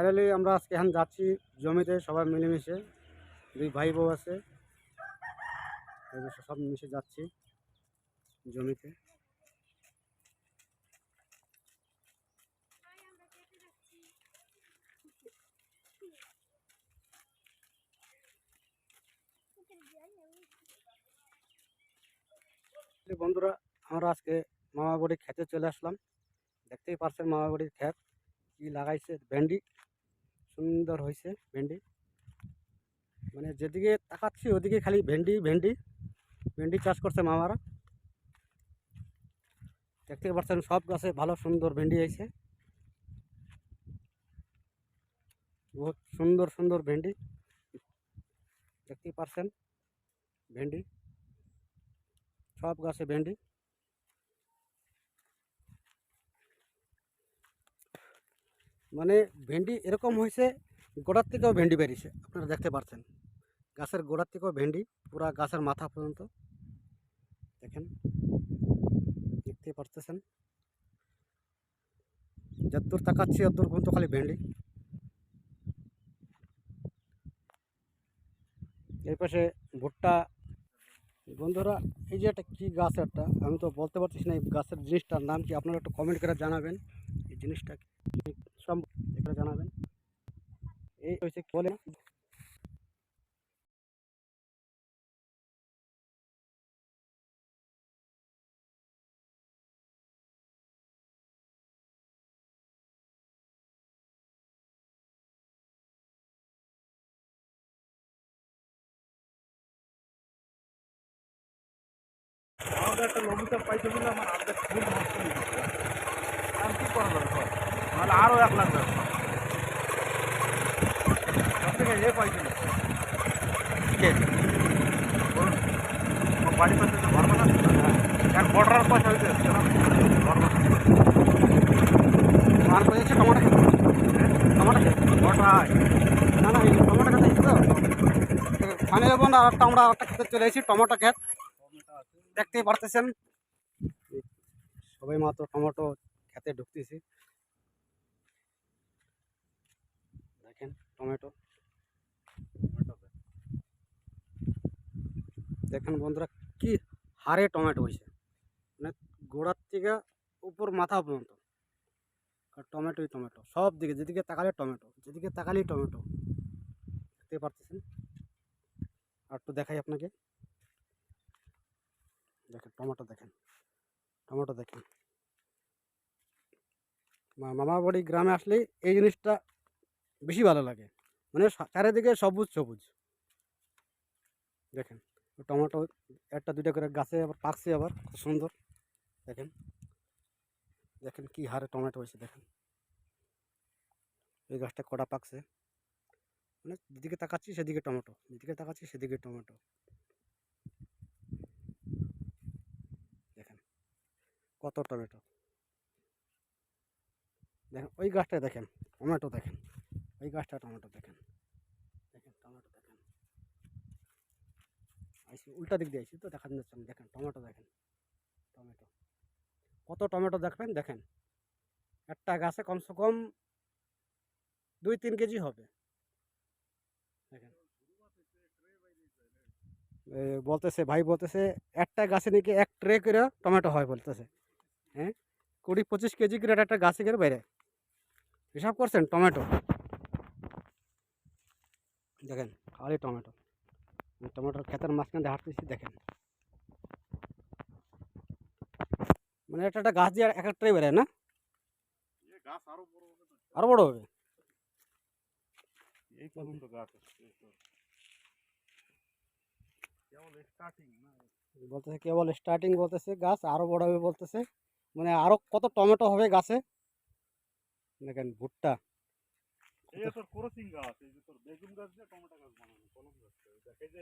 Finally আমরা আজকে এখন যাচ্ছি জমিতে সবাই মিলেমিশে, দুই ভাই বউ আছে, সব মিশে যাচ্ছি জমিতে। বন্ধুরা, আমরা আজকে মামা বাড়ির খেতে চলে আসলাম। দেখতেই পারছেন মামা বাড়ির ক্ষেত কি লাগাইছে, ভেন্ডি সুন্দর হয়েছে। ভেন্ডি মানে যেদিকে তাকাচ্ছি ওদিকে খালি ভেন্ডি ভেন্ডি ভেন্ডি চাষ করছে মামারা। দেখতেই পাচ্ছেন সব গাছে ভালো সুন্দর ভেন্ডি হয়েছে, বহুত সুন্দর সুন্দর ভেন্ডি দেখতেই পারছেন। ভেন্ডি সব গাছে ভেন্ডি, মানে ভেন্ডি এরকম হয়েছে গোড়ার থেকেও ভেন্ডি বেরিয়েছে। আপনারা দেখতে পাচ্ছেন গাছের গোড়ার থেকেও ভেন্ডি, পুরা গাছের মাথা পর্যন্ত দেখেন, দেখতে পারতেছেন। যতদূর তাকাচ্ছি অতদূর পর্যন্ত খালি ভেন্ডি। এই পাশে ভুট্টা। বন্ধুরা, এই যে একটা কী গাছ, একটা আমি তো বলতে পারছি না এই গাছের জিনিসটার নাম কি, আপনারা একটু কমেন্ট করে জানাবেন এই জিনিসটা সব করে জানাবেন। এই হয়েছে কি বলে আমাদের একটা লঘুটা পাইতে বলে আমার আর্ধেক ফুল নষ্ট হয়ে গেছে। আর কি করা দরকার, নাহলে আরও 1 লাখ দরকার। সব থেকে এ পাইছিল বাড়ি পাশে তো ঘর বানা এক বর্ডার পয়সা হইতে যাচ্ছে না, ঘর বানা আর হয়েছে টমাটো খেতে, টমাটো খেতে বর্ডার। না না, এই টমাটো খেতে এসেছি তো ফাইনালি বন্ধু, আর একটা আমরা একটা খেতে চলে এসেছি, টমেটো ক্ষেত। দেখতেই পারতেছেন সবাই মাত্র টমেটো খেতে ঢুকতেছি। দেখেন টমেটো, দেখেন বন্ধুরা কি হারে টমেটো হয়েছে, মানে গোড়ার থেকে উপর মাথা পর্যন্ত টমেটোই টমেটো। সব দিকে যেদিকে তাকালে টমেটো, যেদিকে তাকালেই টমেটো। দেখতে পারতেছেন। আর একটু দেখাই আপনাকে, দেখেন টমেটো, দেখেন টমেটো দেখেন। মামা বাড়ি গ্রামে আসলে এই জিনিসটা বেশি ভালো লাগে, মানে চারিদিকে সবুজ সবুজ। দেখেন টমেটো একটা দুইটা করে গাছে আবার পাকছে, আবার খুব সুন্দর। দেখেন দেখেন কি হারে টমেটো হয়েছে, দেখেন এই গাছটা কটা পাকছে, মানে যেদিকে তাকাচ্ছি সেদিকে টমেটো, যেদিকে তাকাচ্ছি সেদিকে টমেটো। দেখেন কত টমেটো, দেখেন ওই গাছটা দেখেন টমেটো, দেখেন ওই গাছটা টমেটো, দেখেন দেখেন টমেটো দেখেন। আইসি উল্টা দিক দিয়ে আইসি তো দেখান যাচ্ছে না। দেখেন টমেটো, দেখেন টমেটো, কত টমেটো দেখবেন। দেখেন একটা গাছে কমসে কম 2-3 কেজি হবে। দেখেন বলতেছে ভাই, বলতেছে একটা গাছে নাকি 1 ট্রে করে টমেটো হয় বলতেছে। হ্যাঁ, 20-25 কেজি করে একটা গাছে করে বাইরে হিসাব করছেন টমেটো। দেখেন খালি টমেটো, টমেটোর ক্ষেতের মাঝখান দিয়ে হাঁটতেছি। দেখেন মানে একটা গাছ দিয়ে এক ট্রে বেরোয় না, গাছ আরো বড় হবে, আরো বড় হবে। এই পর্যন্ত গাছ কেবল স্টার্টিং না, বলতেছে কেবল স্টার্টিং, বলতেছে গাছ আরো বড় হবে বলতেছে, মানে আরো কত টমেটো হবে গাছে। দেখেন ভুট্টা, এই যে তোর ক্রসিং গাছ, এই যে তোর বেগুন গাছ দিয়ে টমেটো গাছ বানানো, কলম গাছ। এই যে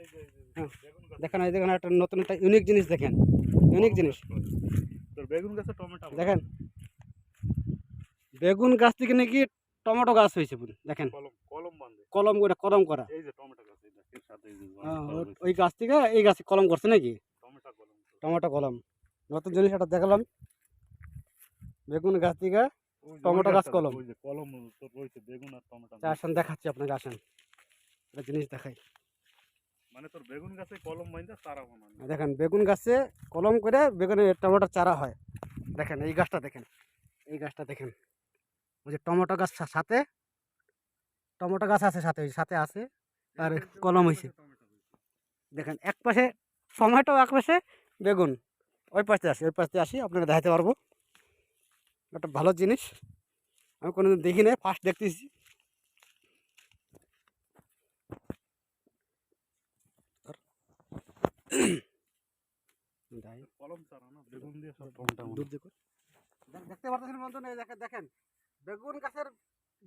হ্যাঁ বেগুন গাছ, দেখেন এই দেখেন একটা নতুন একটা ইউনিক জিনিস, দেখেন ইউনিক জিনিস। তোর বেগুন গাছে টমেটো দেখেন বেগুন গাছ থেকে নাকি টমেটো গাছ হয়েছে। দেখেন কলম কলম বাঁধে, কলম করে, কলম করা। এই যে টমেটো গাছ, এই দেখেন সাথে এই যে ওই গাছ থেকে এই গাছে কলম করছে নাকি, টমেটো কলম। টমেটো কলম। নতুন জিনিস একটা দেখলাম, বেগুন গাছ থেকে টমেটো গাছ কলম। ওই যে কলম তো রয়েছে বেগুন আর টমেটো। আসেন দেখাচ্ছি আপনাকে, আসেন একটা জিনিস দেখাই। মানে তোর বেগুন গাছে কলম বাইন্দা চারা বানানো। দেখেন বেগুন গাছে কলম করে বেগুনের টমেটোর চারা হয়। দেখেন এই গাছটা দেখেন, এই গাছটা দেখেন, ওই যে টমেটো গাছ সাথে টমেটো গাছ আছে, সাথে ওই সাথে আছে আর কলম হয়েছে। দেখেন এক পাশে টমেটো, এক পাশে বেগুন, ওই পাশে আসি, ওই পাশে আসি আপনারা দেখাতে পারবো। একটা ভালো জিনিস, আমি কোনোদিন দেখি নাই, ফার্স্ট দেখতেছি। কলম চারা না বেগুন দিয়ে সব টমেটো। দেখতে পাচ্ছেন বন্ধু, দেখেন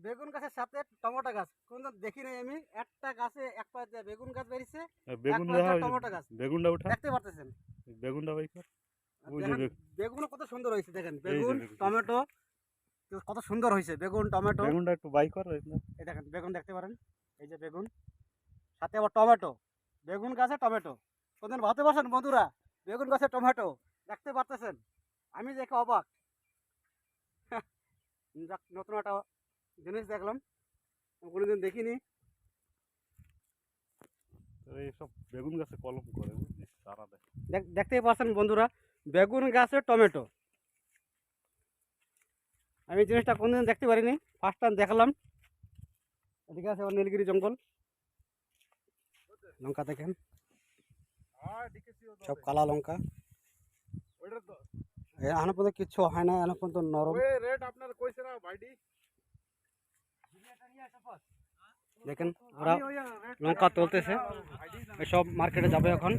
বেগুন গাছের সাথে টমেটো গাছ কোনদিন দেখি নাই আমি। একটা গাছে এক পাশ দিয়ে বেগুন গাছ বেরিয়েছে, বেগুন এক পাশ দিয়ে টমেটো গাছ। বেগুনটা উঠা, দেখতে পাচ্ছেন বেগুনটা ভাই কর। ওই যে বেগুন কত সুন্দর হয়েছে, দেখেন এই যে বেগুন বেগুন। টমেটো কত সুন্দর হয়েছে, বেগুন টমেটো। বেগুনটা একটু বাই কর। এই দেখেন বেগুন দেখতে পারেন, এই যে বেগুন সাথে আবার টমেটো, বেগুন গাছে টমেটো। কোনদিন ভাবতে পারছেন বন্ধুরা, বেগুন গাছে টমেটো দেখতে পারতেছেন? আমি দেখে অবাক। যাক, নতুন একটা জিনিস দেখলাম, আমি কোনোদিন দেখিনি। এইসব বেগুন গাছে কলম করে বুঝছিস, চারা দেয়। দেখতেই পাচ্ছেন বন্ধুরা, বেগুন গাছে টমেটো। আমি জিনিসটা কোনদিন দেখতে পারিনি, ফার্স্ট টাইম দেখলাম। এদিকে আছে আবার নীলগিরি জঙ্গল, লঙ্কা দেখেন সব কালা লঙ্কা। এখনো পর্যন্ত কিচ্ছু হয় না, এখনো পর্যন্ত নরম। রেট আপনার কইছে না ভাইডি? দেখেন ওরা লঙ্কা তুলতেছে, সব মার্কেটে যাবে এখন।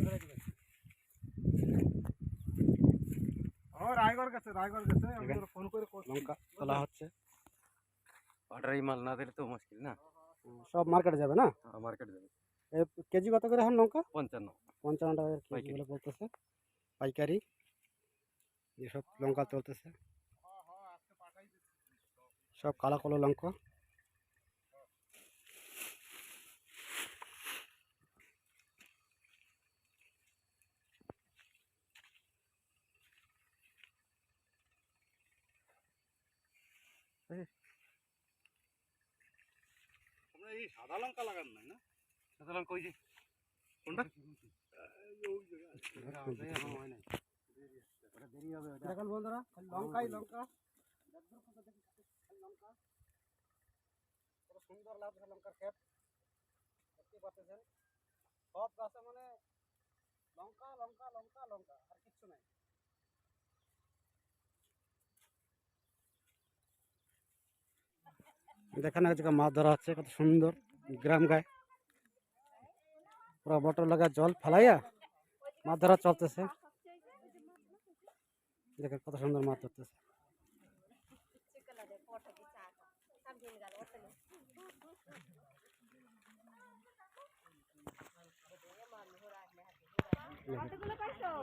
রায়গড় গেছে, রায়গড় গেছে, আমি ফোন করে লঙ্কা তোলা হচ্ছে, অর্ডার মাল না দিলে তো মুশকিল না। সব মার্কেটে যাবে না। মার্কেট যাবে কেজি কত করে এখন লঙ্কা? 55। 55 টাকা কেজি বলে বলতেছে পাইকারি। এসব লঙ্কা চলতেছে, সব কালো কালো লঙ্কা। এই সাদা লঙ্কা লাগান নাই না? সাদা লঙ্কা ওই যে কোনটা? দেখেন বন্ধুরা, লঙ্কাই লঙ্কা, লঙ্কা কত সুন্দর লাগছে লঙ্কার ক্ষেত। দেখতে পাচ্ছেন সব গাছে মানে লঙ্কা লঙ্কা লঙ্কা লঙ্কা, আর কিচ্ছু নাই। দেখেন এক জায়গায় মাছ ধরা হচ্ছে, কত সুন্দর গ্রাম গায়ে, পুরো বটল লাগা জল ফেলাইয়া মাছ ধরা চলতেছে। দেখেন কত সুন্দর মাছ ধরতেছে।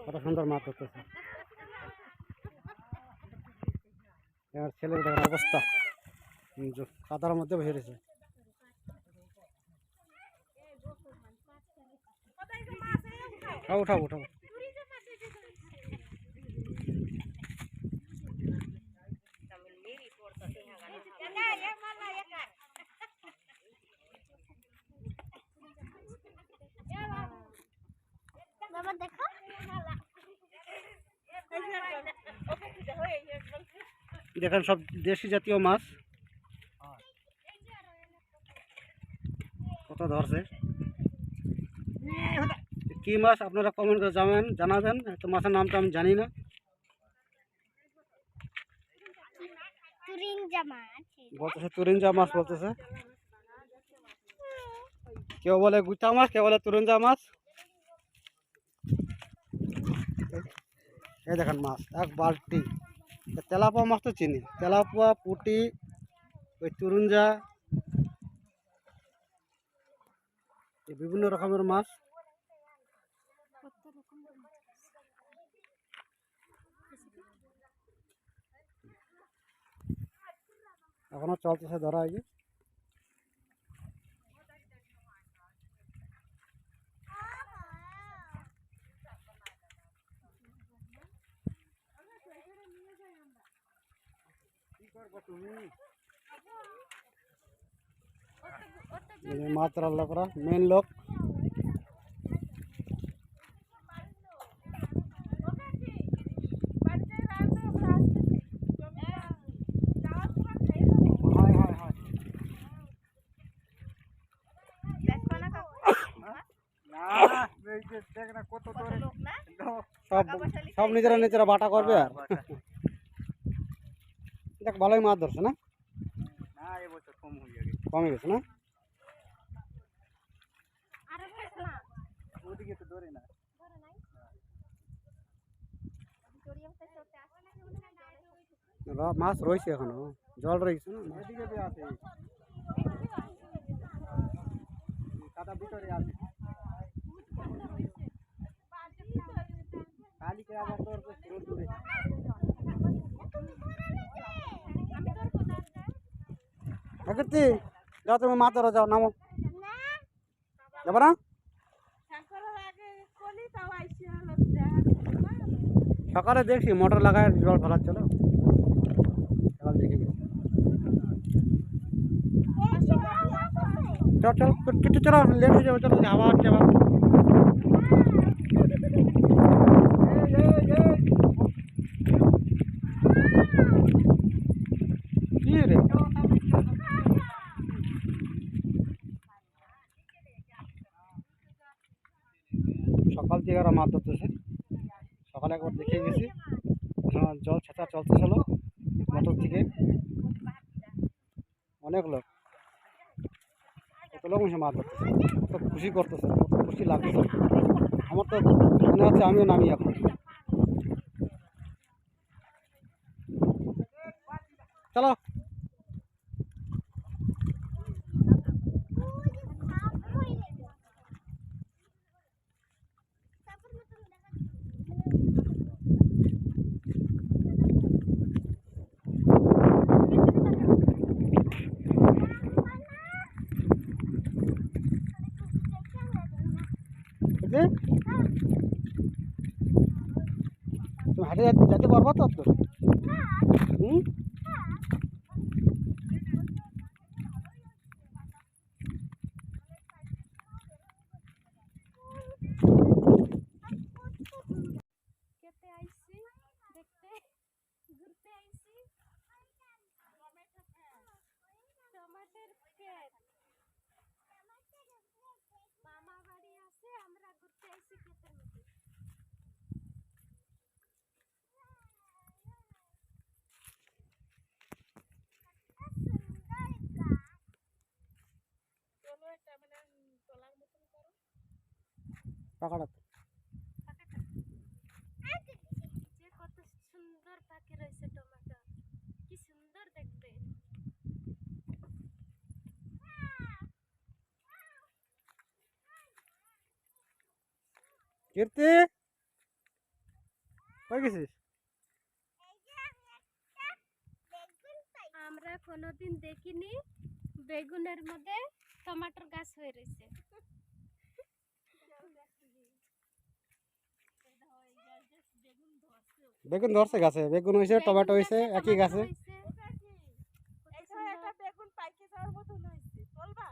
কত সুন্দর মাছ ধরতেছে। এবার ছেলের দেখেন অবস্থা, কাদার মধ্যে বসে রয়েছে। উঠাও উঠাও। দেখেন সব দেশি জাতীয় মাছ কত ধরছে। কি মাছ আপনারা কমেন্ট করে জানাবেন, তো মাছের নামটা আমি জানি না। বলতেছে তুরিঞ্জা মাছ, বলতেছে কেউ বলে গুচা মাছ, কেউ বলে তুরিঞ্জা মাছ। এই দেখেন মাছ এক বালতি। তেলাপোয়া মাছ তো চিনি, তেলাপোয়া, পুঁটি, ওই তুরুঞ্জা, বিভিন্ন রকমের মাছ। এখনো চলতেছে ধরা। এই এই যে মাছ ধরার লোকরা মেন লোক। সব সব নিজেরা নিজেরা বাটা করবে আর দেখ ভালোই মাছ ধরছে না, কমে গেছে না। মাছ রয়েছে এখনো, জল রয়েছে না। প্রকৃতি যাও, তুমি মাছ ধরো, যাও, নামো। যাবো না? সকালে দেখছি মোটর লাগায় জল ফেলাচ্ছিল, সকাল দেখে গেছি। চল চল কিছু, চলো লেট হয়ে যাবে, চলো হাওয়া হচ্ছে আবার। কি রে সকাল থেকে ওরা মাছ ধরতেছে, সকালে একবার দেখে গেছি, জল ছেঁচা চলতেছিল মোটর থেকে, অনেক লোক, কত লোক এসে মাছ ধরতেছে, কত খুশি করতেছে, কত খুশি লাগতেছে। আমার তো মনে হচ্ছে আমিও নামি এখন। চলো তুমি হাটে যেতে পারবো তো তোর? হুম, খেতে আইছি, দেখতে ঘুরতে আইছি। টমেটোর ক্ষেত, মামা বাড়ি আছে, আমরা ঘুরতে আইছি ক্ষেতের মধ্যে। চলো এটা মানে তোলার মতন করো টাকাটা যে কত সুন্দর পাখি রয়েছে টমেটো, কি সুন্দর দেখতে। কীর্তি কই গেছিস? আমরা কোনোদিন দেখিনি বেগুনের মধ্যে টমেটোর গাছ হয়ে রয়েছে। বেগুন ধরছে গাছে, বেগুন হয়েছে, টমেটো হয়েছে, একই গাছে। বেগুন পাইকে যাওয়ার মতন হয়েছে, বলবা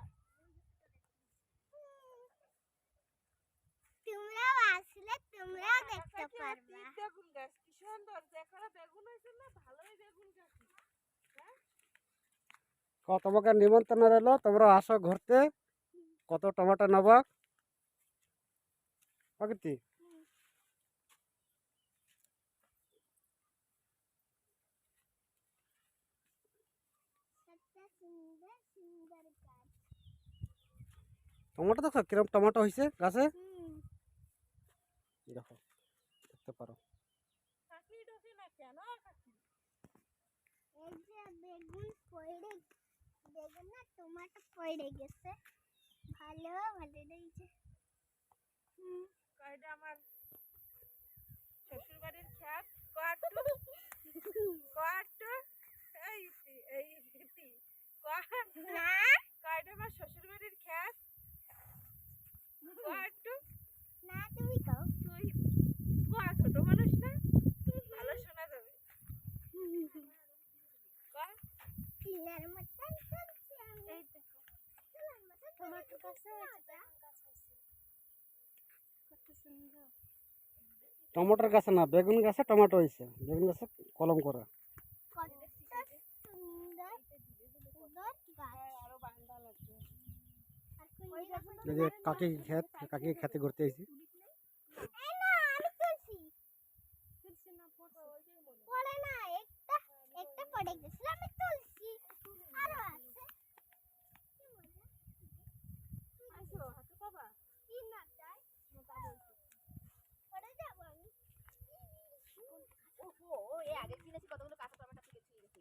তোমরাও আসলে তোমরাও দেখতে পারবা। বেগুন গাছ কি সুন্দর, দেখো বেগুন হয়েছে না, ভালোই বেগুন গাছ। তোমাকে নিমন্ত্রণ রইলো, তোমরা আসো ঘুরতে, কত টমেটো নেব। প্রকৃতি টমেটো দেখো কিরকম টমেটো হয়েছে গাছে, দেখো দেখতে পারো। এই যে বেগুন না টমেটো পড়ে গেছে, ভালো ভালো রয়েছে। কয়টা আমার শ্বশুর বাড়ির ক্ষেত, কয়টা আমার শ্বশুর বাড়ির ক্ষেত, না তুমি কও, তুই ছোট মানুষ না, ভালো শোনা যাবে। চিলার মতন চলছে আমি। এই দেখো চিলার মতন টমেটো গাছে কত সুন্দর। টমেটোর গাছে না, বেগুন গাছে টমেটো হয়েছে, বেগুন গাছে কলম করা। কত সুন্দর সুন্দর গাছ। আরো বান্দা লাগবে। আর কোন এই যে কাকি ক্ষেত, কাকি খেতে ঘুরতে আইছি। এই না আমি তুলছি না ফটো পড়ে না একটা একটা পড়ে গেছিল আমি তুলছি আরো আছে আসো হাতে বাবা কি না চাই মোটা বলছি পড়ে যাব আমি ওহো এই আগে কিনেছি কতগুলো কাঁচা টমেটো থেকে ছিঁড়ে গেছি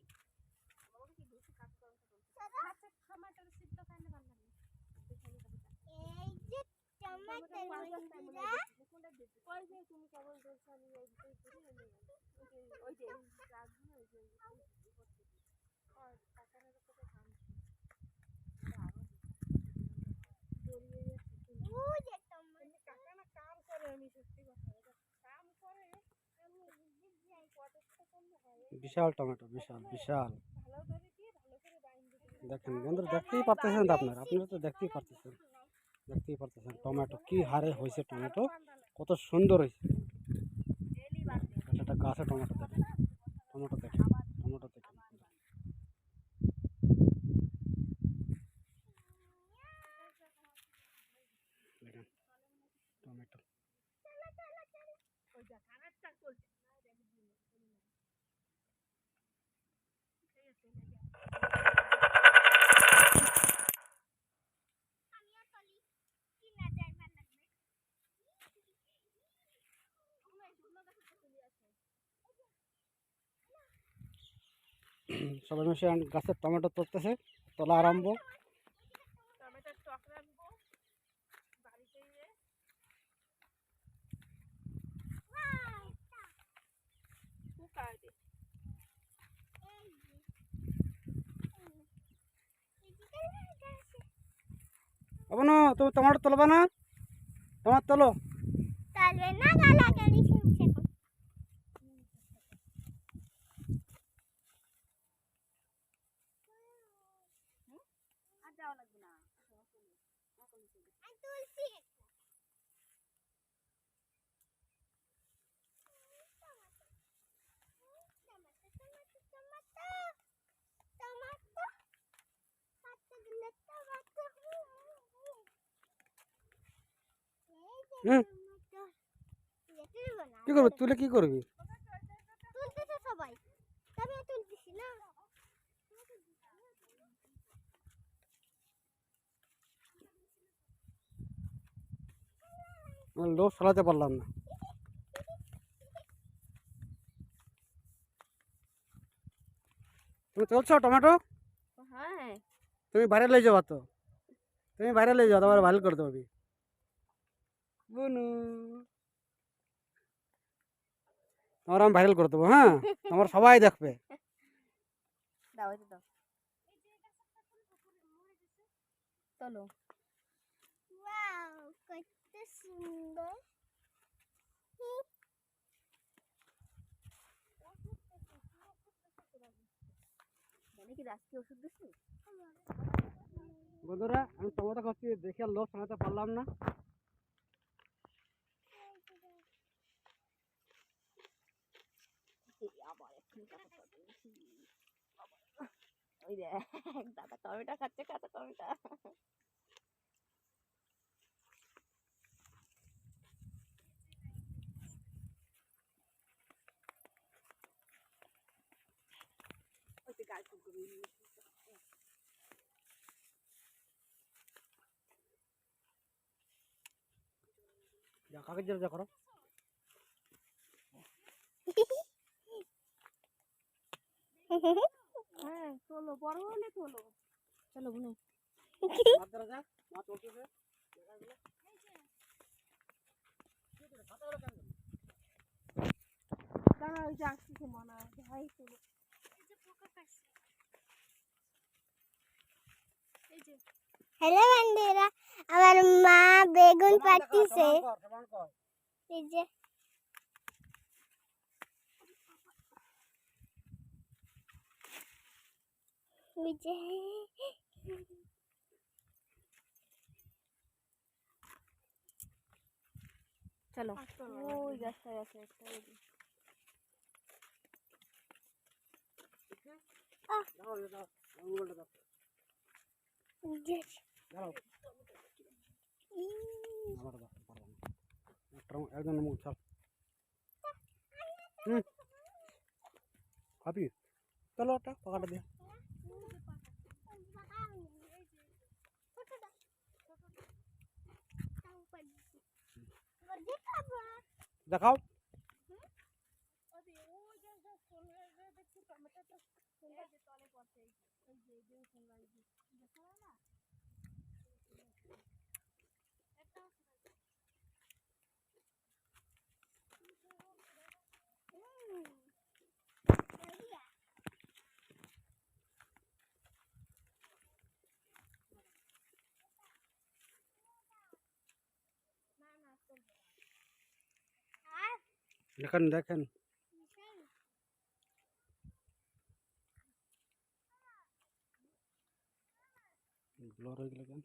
বাবা কি বেশি কাঁচা টমেটো টমেটোর সিদ্ধ খাইলে ভালো লাগে এই যে টমেটো বন্ধুরা ওই যে তুমি কেমন বলছো আমি ওই যে রাজু ওই যে আর কাকারের উপরে ধান দড়িয়ে যাচ্ছে ওই যে টমেটো কাকা না কাম করে আমি সত্যি কথা কাম করে আমি যাই কতটা কম হয় বিশাল টমেটো, বিশাল বিশাল। ভালো ধরে দিয়ে ভালো করে বাইন দিতে দেখেন বন্ধুরা, দেখতেই পারতেছেন তো আপনারা তো দেখতেই পারতেছেন, দেখতেই পারতেছেন টমেটো কি হারে হয়েছে, টমেটো কত সুন্দর হয়েছে। একটা গাছে টমেটো দেখেন, টমেটো দেখেন, টমেটো দেখেন। দেখেন টমেটো। ওই যা কানেরটা চলছে আমিও চলি কি না যাই ভালো লাগবে আমরা শুকনো গাছে চলে আসে সবাই মিশে গাছের টমেটো তুলতেছে, তোলা আরম্ভ। টমেটোর টক রাখবো বাড়িতে গিয়ে কুকার দে না তুমি টমেটো তুলবা না, টমেটো তোলো। তাহলে না গালাগালি শুনছে আর যাওয়া লাগবে না আমি তুলছি হুম, কি করবি তুলে, কি করবি? তুলতেছে সবাই আমিও তুলতেছি না লোক সালাতে পারলাম না। তুমি চলছো টমেটো? হ্যাঁ তুমি বাইরে লই যাবা তো, তুমি বাইরে লই যাও, তোমার ভালো করে দেবো বুনু, তোমার আমি ভাইরাল করে দেবো। হ্যাঁ, তোমার সবাই দেখবে। দাও এটা দাও চলো ওয়াও কত সুন্দর মানে কি রাস্তি ওষুধ দিছি বন্ধুরা, আমি টমেটো খাচ্ছি, দেখে আর লোক সামলাতে পারলাম না। আবার ওই দেখ দাদা টমেটো খাচ্ছে কাঁচা টমেটো কাকে যা করো। হ্যাঁ চলো বড় হলে চলো চলো বুনু দাঁড়া ওই যে আসতেছে মনে হয় ভাই চলো হ্যালো বন্ধুরা আমার মা বেগুন কাটতেছে এই যে চলো ওই গাছটায় আছে একটা ওই যে। একজন মুখ চাপ খাবি চলো ওটা পাকাটা দিয়ে দেখাও দেখেন দেখেন ব্লর হয়ে গেল কেন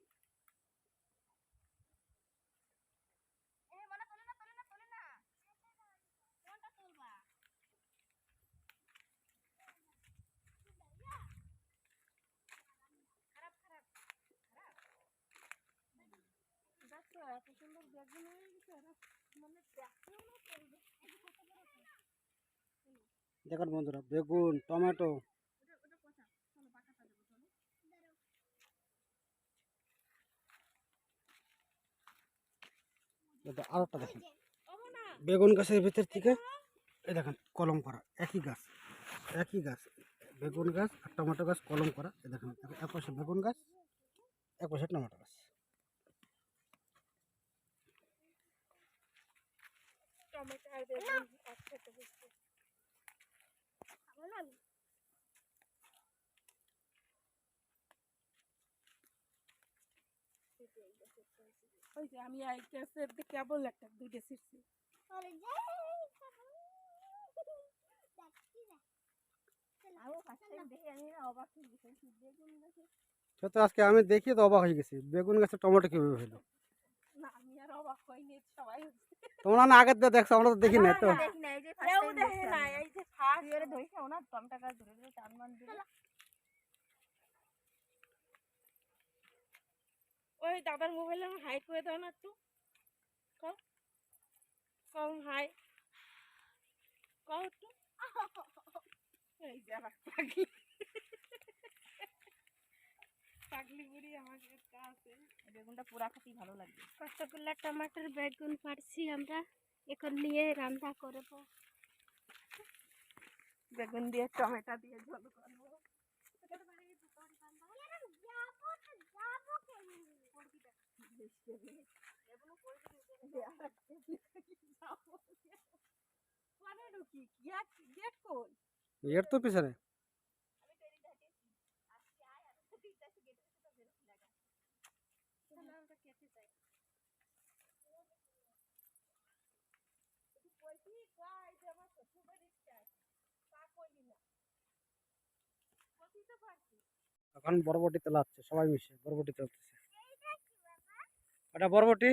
এত সুন্দর বেগুন হয়ে গেছে মানে দেখেন বন্ধুরা বেগুন টমেটো আরেকটা দেখেন বেগুন গাছের ভিতর থেকে এই দেখেন কলম করা একই গাছ বেগুন গাছ আর টমেটো গাছ কলম করা এই দেখেন এক পাশে বেগুন গাছ এক পাশে টমেটো গাছ টমেটো আর বেগুন একসাথে হচ্ছে ওই যে আমি এই গাছের কেবল একটা দুইটা ছিঁড়ছি সে তো আজকে আমি দেখি তো অবাক হয়ে গেছি বেগুন গাছে টমেটো কিভাবে হলো না আমি আর অবাক হইনি সবাই তোমরা না আগের দিয়ে দেখছো আমরা তো দেখি না তো ওই দাদার মোবাইলে আমার হাই করে দাও না একটু কম হাই কম একটু এই যারা পাগলি পাগলি বুড়ি আমাকে আছে বেগুনটা পুরা খাতি ভালো লাগবে কতগুলা টমাটোর বেগুন পারছি আমরা এখন নিয়ে রান্না করব বেগুন দিয়ে টমেটো দিয়ে ঝোল করব এর তো পিছনে এখন বরবটি তেলাচ্ছে সবাই মিশে বরবটি তেলতেছে এটা বরবটি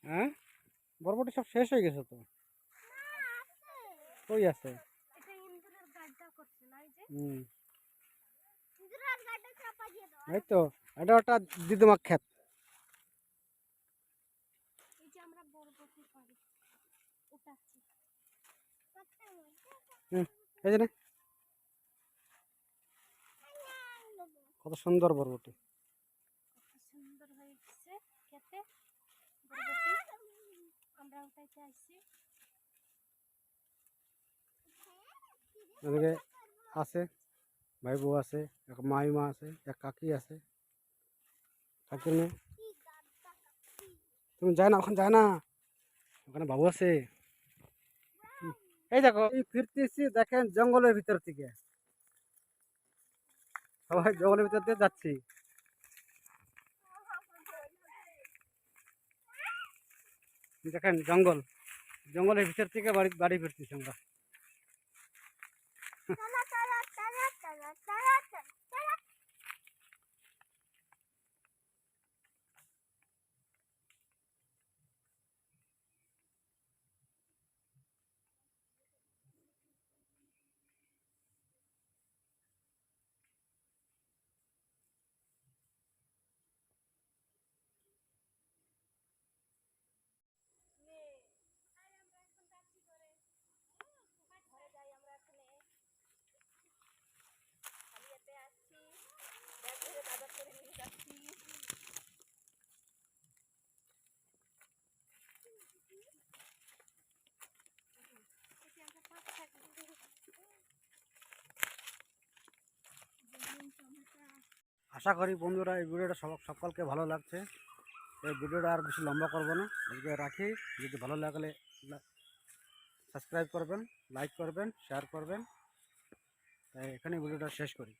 হ্যাঁ বরবটি সব শেষ হয়ে গেছে তো কই আছে এই তো এটা ওটা দিদিমা ক্ষেত এই যে কত সুন্দর বরবটি সুন্দর হয়েছে খেতে বরবটি আমরা উঠাইতে আসছি এদিকে আছে ভাই বউ আছে এক মাইমা আছে এক কাকি আছে কাকির মেয়ে তুমি যায় না ওখানে যায় না ওখানে বাবু আছে এই দেখো এই ফিরতেছি দেখেন জঙ্গলের ভিতর থেকে সবাই জঙ্গলের ভিতর দিয়ে যাচ্ছি। দেখেন জঙ্গল, জঙ্গলের ভিতর থেকে বাড়ি বাড়ি ফিরতেছি আমরা। চলো চলো চলো চলো চলো চলো। ঘরে যাই আমরা এখানে খালি হাতে আসছি, ব্যাগ ধরে বাজার করে নিয়ে যাচ্ছি। আশা করি বন্ধুরা এই ভিডিওটা সকলকে ভালো লাগছে। এই ভিডিওটা আর বেশি লম্বা করবো না, আজকে রাখি। যদি ভালো লাগলে সাবস্ক্রাইব করবেন, লাইক করবেন, শেয়ার করবেন। তাই এখানে ভিডিওটা শেষ করি।